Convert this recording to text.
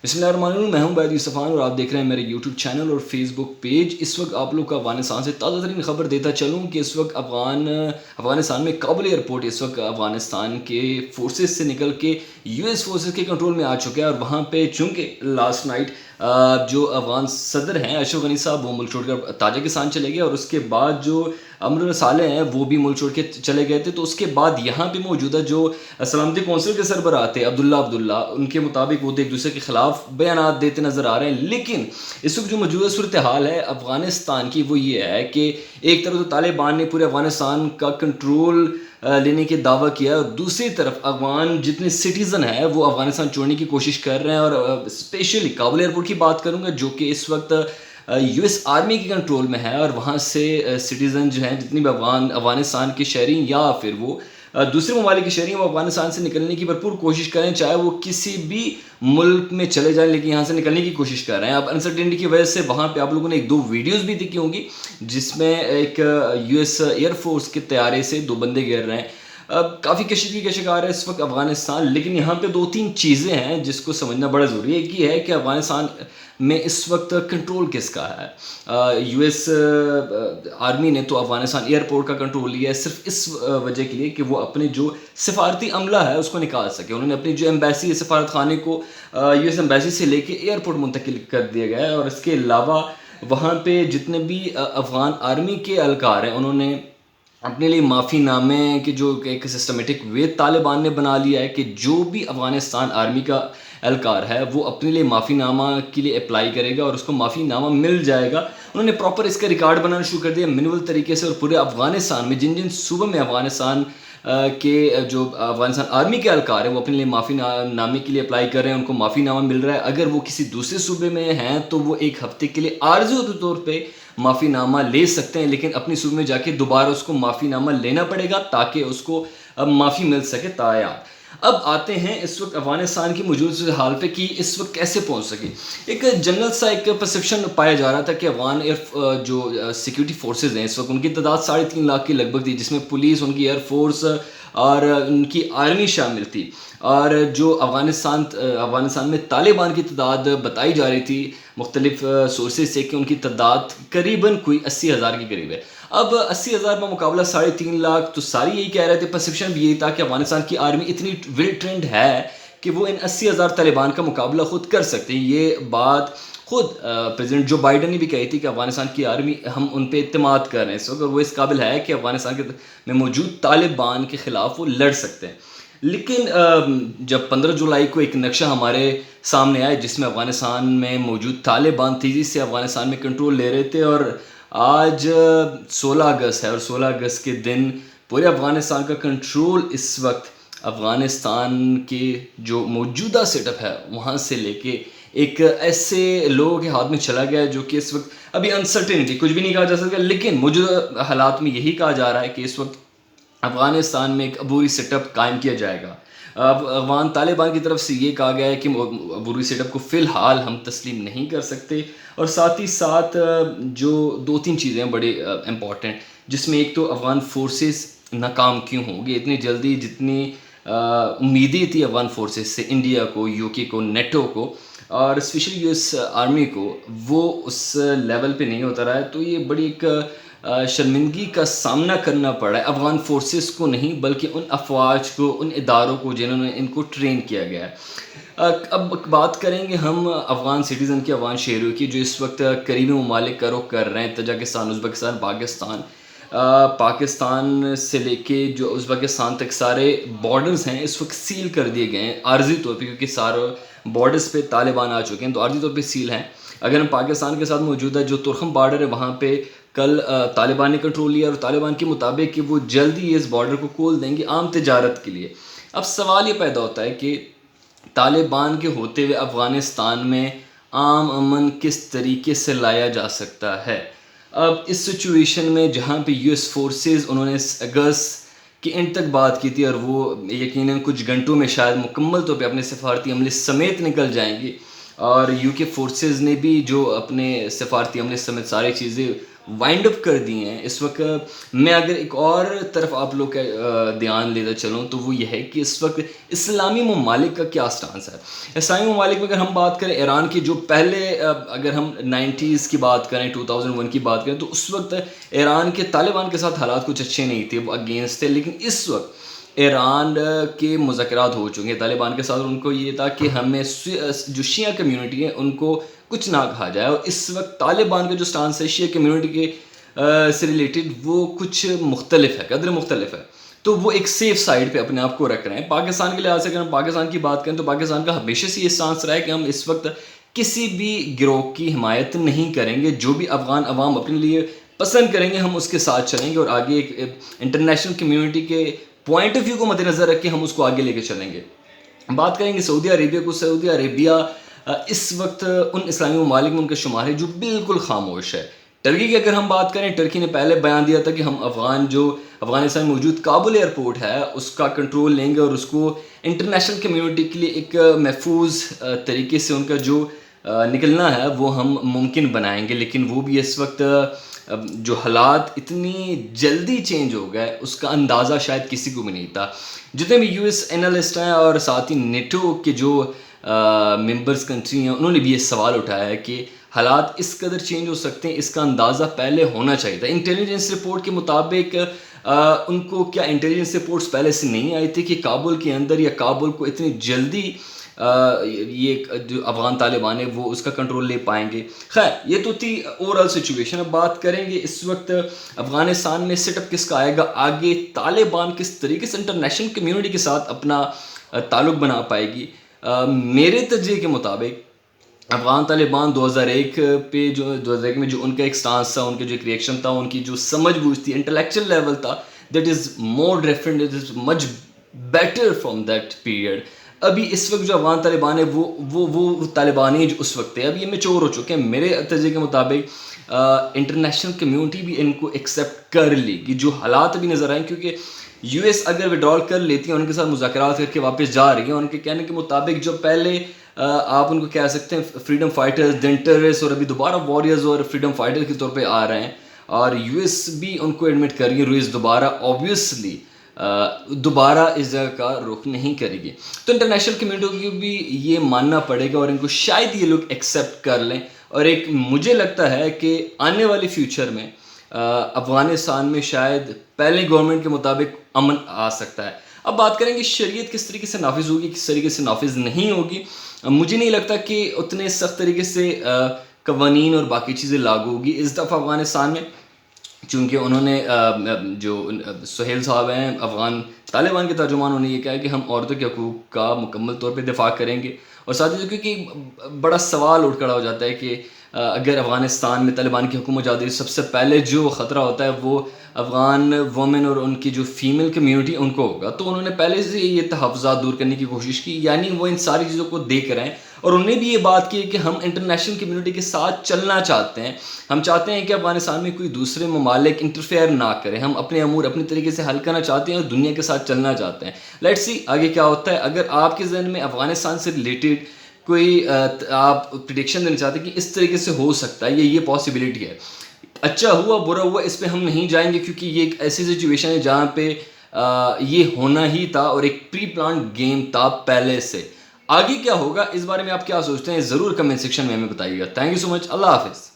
بسم اللہ الرحمن الرحیم، میں ہوں بید یوسفان اور آپ دیکھ رہے ہیں میرے یوٹیوب چینل اور فیس بک پیج۔ اس وقت آپ لوگ کو افغانستان سے تازہ ترین خبر دیتا چلوں کہ اس وقت افغانستان میں کابل ایئرپورٹ اس وقت افغانستان کے فورسز سے نکل کے یو ایس فورسز کے کنٹرول میں آ چکا ہے، اور وہاں پہ چونکہ لاسٹ نائٹ جو افغان صدر ہیں اشرف غنی صاحب وہ ملک چھوڑ کر تاجکستان چلے گئے، اور اس کے بعد جو امر صالح ہیں وہ بھی ملک چھوڑ کے چلے گئے تھے۔ تو اس کے بعد یہاں پہ موجودہ جو سلامتی کونسل کے سربراہ تھے عبداللہ ان کے مطابق وہ ایک دوسرے کے خلاف بیانات دیتے نظر آ رہے ہیں۔ لیکن اس وقت جو موجودہ صورتحال ہے افغانستان کی وہ یہ ہے کہ ایک طرف تو طالبان نے پورے افغانستان کا کنٹرول لینے کے دعویٰ کیا، اور دوسری طرف افغان جتنے سٹیزن ہیں وہ افغانستان چھوڑنے کی کوشش کر رہے ہیں۔ اور اسپیشلی کابل ایئرپورٹ کی بات کروں گا جو کہ اس وقت یو ایس آرمی کے کنٹرول میں ہے، اور وہاں سے سٹیزن جو ہیں جتنی بھی افغانستان کے شہری یا پھر وہ دوسرے ممالک کے شہری ہیں وہ افغانستان سے نکلنے کی بھرپور کوشش کریں، چاہے وہ کسی بھی ملک میں چلے جائیں، لیکن یہاں سے نکلنے کی کوشش کر رہے ہیں۔ اب انسرٹینٹی کی وجہ سے وہاں پہ آپ لوگوں نے ایک دو ویڈیوز بھی دیکھی ہوں گی جس میں ایک یو ایس ایئر فورس کے طیارے سے دو بندے گر رہے ہیں۔ کافی کشیدگی کا شکار ہے اس وقت افغانستان، لیکن یہاں پہ دو تین چیزیں ہیں جس کو سمجھنا بڑا ضروری ہے۔ ایک یہ ہے کہ افغانستان میں اس وقت کنٹرول کس کا ہے۔ یو ایس آرمی نے تو افغانستان ایئرپورٹ کا کنٹرول لیا ہے صرف اس وجہ کے لیے کہ وہ اپنے جو سفارتی عملہ ہے اس کو نکال سکے۔ انہوں نے اپنی جو ایمبیسی سفارت خانے کو یو ایس ایمبیسی سے لے کے ایئرپورٹ منتقل کر دیا گیا ہے، اور اس کے علاوہ وہاں پہ جتنے بھی افغان آرمی کے اہلکار ہیں انہوں نے اپنے لیے معافی نامے کہ جو ایک سسٹمیٹک وے طالبان نے بنا لیا ہے کہ جو بھی افغانستان آرمی کا اہلکار ہے وہ اپنے لیے معافی نامہ کے لیے اپلائی کرے گا اور اس کو معافی نامہ مل جائے گا۔ انہوں نے پراپر اس کا ریکارڈ بنانا شروع کر دیا منول طریقے سے، اور پورے افغانستان میں جن صوبوں میں افغانستان کے جو افغانستان آرمی کے اہلکار ہیں وہ اپنے لیے معافی نامے کے لیے اپلائی کر رہے ہیں، ان کو معافی نامہ مل رہا ہے۔ اگر وہ کسی دوسرے صوبے میں ہیں تو وہ ایک ہفتے کے لیے عارضی طور پہ معافی نامہ لے سکتے ہیں، لیکن اپنی صوبے میں جا کے دوبارہ اس کو معافی نامہ لینا پڑے گا تاکہ اس کو معافی مل سکے تایاب۔ اب آتے ہیں اس وقت افغانستان کی موجودہ حال پہ کہ اس وقت کیسے پہنچ سکے۔ ایک جنرل سا ایک پرسیپشن پایا جا رہا تھا کہ افغان جو سیکیورٹی فورسز ہیں اس وقت ان کی تعداد 3.5 لاکھ کے لگ بھگ تھی، جس میں پولیس، ان کی ایئر فورس اور ان کی آرمی شامل تھی، اور جو افغانستان میں طالبان کی تعداد بتائی جا رہی تھی مختلف سورسز سے کہ ان کی تعداد قریباً کوئی 80,000 کے قریب ہے۔ اب 80,000 کا مقابلہ 3.5 لاکھ، تو ساری یہی کہہ رہے تھے، پرسیپشن بھی یہی تھا کہ افغانستان کی آرمی اتنی ویل ٹرینڈ ہے کہ وہ ان 80,000 طالبان کا مقابلہ خود کر سکتے ہیں۔ یہ بات خود پریزیڈنٹ جو بائیڈن نے بھی کہی تھی کہ افغانستان کی آرمی، ہم ان پہ اعتماد کر رہے ہیں اس وقت، اور وہ اس قابل ہے کہ افغانستان میں موجود طالبان کے خلاف وہ لڑ سکتے ہیں۔ لیکن جب 15 جولائی کو ایک نقشہ ہمارے سامنے آئے جس میں افغانستان میں موجود طالبان تیزی سے افغانستان میں کنٹرول لے رہے تھے، اور آج 16 اگست ہے، اور 16 اگست کے دن پورے افغانستان کا کنٹرول اس وقت افغانستان کے جو موجودہ سیٹ اپ ہے وہاں سے لے کے ایک ایسے لوگوں کے ہاتھ میں چلا گیا ہے جو کہ اس وقت ابھی انسرٹینٹی، کچھ بھی نہیں کہا جا سکتا، لیکن موجودہ حالات میں یہی کہا جا رہا ہے کہ اس وقت افغانستان میں ایک عبوری سیٹ اپ قائم کیا جائے گا۔ افغان طالبان کی طرف سے یہ کہا گیا ہے کہ عبوری سیٹ اپ کو فی الحال ہم تسلیم نہیں کر سکتے، اور ساتھ ہی ساتھ جو 2-3 چیزیں ہیں بڑے امپورٹنٹ، جس میں ایک تو افغان فورسز ناکام کیوں ہوں گے اتنی جلدی، جتنی امیدیں تھی افغان فورسز سے انڈیا کو، یو کے کو، نیٹو کو، اور اسپیشلی یو ایس آرمی کو، وہ اس لیول پہ نہیں ہوتا رہا ہے۔ تو یہ بڑی ایک شرمندگی کا سامنا کرنا پڑا ہے افغان فورسز کو نہیں بلکہ ان افواج کو، ان اداروں کو جنہوں نے ان کو ٹرین کیا گیا ہے۔ اب بات کریں گے ہم افغان سٹیزن کی، افغان شہریوں کی جو اس وقت قریبی ممالک کا رخ کر رہے ہیں، تاجکستان، ازبکستان، پاکستان سے لے کے جو ازبکستان تک سارے بارڈرز ہیں اس وقت سیل کر دیے گئے ہیں عارضی طور پہ، کیونکہ سارے بارڈرز پہ طالبان آ چکے ہیں تو عارضی طور پہ سیل ہیں۔ اگر ہم پاکستان کے ساتھ موجودہ جو ترکھم بارڈر ہے وہاں پہ کل طالبان نے کنٹرول لیا، اور طالبان کے مطابق کہ وہ جلدی اس بارڈر کو کھول دیں گے عام تجارت کے لیے۔ اب سوال یہ پیدا ہوتا ہے کہ طالبان کے ہوتے ہوئے افغانستان میں عام امن کس طریقے سے لایا جا سکتا ہے۔ اب اس سچویشن میں جہاں پہ یو ایس فورسز انہوں نے اگست کے اینڈ تک بات کی تھی، اور وہ یقیناً کچھ گھنٹوں میں شاید مکمل طور پہ اپنے سفارتی عملے سمیت نکل جائیں گے، اور یو کے فورسز نے بھی جو اپنے سفارتی عملے سمیت ساری چیزیں وائنڈ اپ کر دیے ہیں اس وقت. میں اگر ایک اور طرف آپ لوگ کا دھیان لیتا چلوں تو وہ یہ ہے کہ اس وقت اسلامی ممالک کا کیا سٹانس ہے. اسلامی ممالک میں اگر ہم بات کریں ایران کی جو پہلے اگر ہم 90s کی بات کریں 2001 کی بات کریں تو اس وقت ایران کے طالبان کے ساتھ حالات کچھ اچھے نہیں تھے, وہ اگینسٹ تھے. لیکن اس وقت ایران کے مذاکرات ہو چکے ہیں طالبان کے ساتھ, اور ان کو یہ تھا کہ ہمیں جو شیعہ کمیونٹی ہے ان کو کچھ نہ کہا جائے. اور اس وقت طالبان کا جو سٹانس ہے شیعہ کمیونٹی کے سے ریلیٹڈ وہ کچھ مختلف ہے, قدر مختلف ہے. تو وہ ایک سیف سائڈ پہ اپنے آپ کو رکھ رہے ہیں. پاکستان کے لحاظ سے اگر ہم پاکستان کی بات کریں تو پاکستان کا ہمیشہ سے یہ سٹانس رہا ہے کہ ہم اس وقت کسی بھی گروہ کی حمایت نہیں کریں گے. جو بھی افغان عوام اپنے لیے پسند کریں گے ہم اس کے ساتھ چلیں گے, اور آگے ایک انٹرنیشنل کمیونٹی کے پوائنٹ آف ویو کو مد نظر رکھ کے ہم اس کو آگے لے کے چلیں گے. بات کریں گے سعودی عربیہ کو. سعودی عربیہ اس وقت ان اسلامی ممالک میں ان کا شمار ہے جو بالکل خاموش ہے. ٹرکی کی اگر ہم بات کریں, ٹرکی نے پہلے بیان دیا تھا کہ ہم افغانستان میں موجود کابل ایئرپورٹ ہے اس کا کنٹرول لیں گے اور اس کو انٹرنیشنل کمیونٹی کے لیے ایک محفوظ طریقے سے ان کا جو نکلنا ہے وہ ہم ممکن بنائیں گے. لیکن وہ بھی اس وقت جو حالات اتنی جلدی چینج ہو گئے اس کا اندازہ شاید کسی کو بھی نہیں تھا. جتنے بھی یو ایس اینالسٹ ہیں اور ساتھ ہی نیٹو کے جو ممبرز کنٹری ہیں انہوں نے بھی یہ سوال اٹھایا ہے کہ حالات اس قدر چینج ہو سکتے ہیں, اس کا اندازہ پہلے ہونا چاہیے تھا. انٹیلیجنس رپورٹ کے مطابق ان کو کیا انٹیلیجنس رپورٹس پہلے سے نہیں آئی تھی کہ کابل کے اندر یا کابل کو اتنی جلدی یہ جو افغان طالبان ہیں وہ اس کا کنٹرول لے پائیں گے. خیر یہ تو تھی اوورال سچویشن. اب بات کریں گے اس وقت افغانستان میں سیٹ اپ کس کا آئے گا, آگے طالبان کس طریقے سے انٹرنیشنل کمیونٹی کے ساتھ اپنا تعلق بنا پائے گی. میرے تجزیے کے مطابق افغان طالبان 2001 پہ جو 2001 میں جو ان کا ایک سٹانس تھا, ان کا جو ایک ریئیکشن تھا, ان کی جو سمجھ بوجھ تھی, انٹلیکچوئل لیول تھا, that is more different, it is much better from that period. ابھی اس وقت جو افغان طالبان ہے وہ طالبان ہی جو اس وقت ہے ابھی یہ میچور ہو چکے ہیں. میرے تجزیے کے مطابق انٹرنیشنل کمیونٹی بھی ان کو ایکسیپٹ کر لے گی. جو حالات ابھی نظر آئیں, کیونکہ یو ایس اگر وڈرال کر لیتی ہیں ان کے ساتھ مذاکرات کر کے واپس جا رہی ہیں, ان کے کہنے کے مطابق جو پہلے آپ ان کو کہہ سکتے ہیں فریڈم فائٹرز, دین ٹیررسٹ, اور ابھی دوبارہ واریئرز اور فریڈم فائٹر کے طور پہ آ رہے ہیں, اور یو ایس بھی ان کو ایڈمٹ کر رہی ہے. روس دوبارہ اوبویسلی دوبارہ اس جگہ کا رخ نہیں کرے گی. تو انٹرنیشنل کمیونٹی کو بھی یہ ماننا پڑے گا اور ان کو شاید یہ لوگ ایکسیپٹ کر لیں. اور ایک مجھے لگتا ہے کہ آنے والے فیوچر میں افغانستان میں شاید پہلے گورنمنٹ کے مطابق امن آ سکتا ہے. اب بات کریں گے شریعت کس طریقے سے نافذ ہوگی, کس طریقے سے نافذ نہیں ہوگی. مجھے نہیں لگتا کہ اتنے سخت طریقے سے قوانین اور باقی چیزیں لاگو ہوگی اس دفعہ افغانستان میں, چونکہ انہوں نے جو سہیل صاحب ہیں افغان طالبان کے ترجمان, انہوں نے یہ کہا کہ ہم عورتوں کے حقوق کا مکمل طور پہ دفاع کریں گے. اور ساتھ ہی کیونکہ بڑا سوال اٹھ کھڑا ہو جاتا ہے کہ اگر افغانستان میں طالبان کی حکومت جاتی ہے سب سے پہلے جو خطرہ ہوتا ہے وہ افغان وومن اور ان کی جو فیمیل کمیونٹی ان کو ہوگا. تو انہوں نے پہلے سے یہ تحفظات دور کرنے کی کوشش کی, یعنی وہ ان ساری چیزوں کو دیکھ رہے ہیں. اور انہوں نے بھی یہ بات کی کہ ہم انٹرنیشنل کمیونٹی کے ساتھ چلنا چاہتے ہیں, ہم چاہتے ہیں کہ افغانستان میں کوئی دوسرے ممالک انٹرفیئر نہ کریں, ہم اپنے امور اپنے طریقے سے حل کرنا چاہتے ہیں اور دنیا کے ساتھ چلنا چاہتے ہیں. لیٹس سی آگے کیا ہوتا ہے. اگر آپ کے ذہن میں افغانستان سے ریلیٹڈ کوئی آپ پریڈکشن دینا چاہتے ہیں کہ اس طریقے سے ہو سکتا ہے یہ پاسبلٹی ہے, اچھا ہوا برا ہوا اس پہ ہم نہیں جائیں گے, کیونکہ یہ ایک ایسی سچویشن ہے جہاں پہ یہ ہونا ہی تھا اور ایک پری پلانڈ گیم تھا پہلے سے. آگے کیا ہوگا اس بارے میں آپ کیا سوچتے ہیں ضرور کمنٹ سیکشن میں ہمیں بتائیے گا. تھینک یو سو مچ. اللہ حافظ.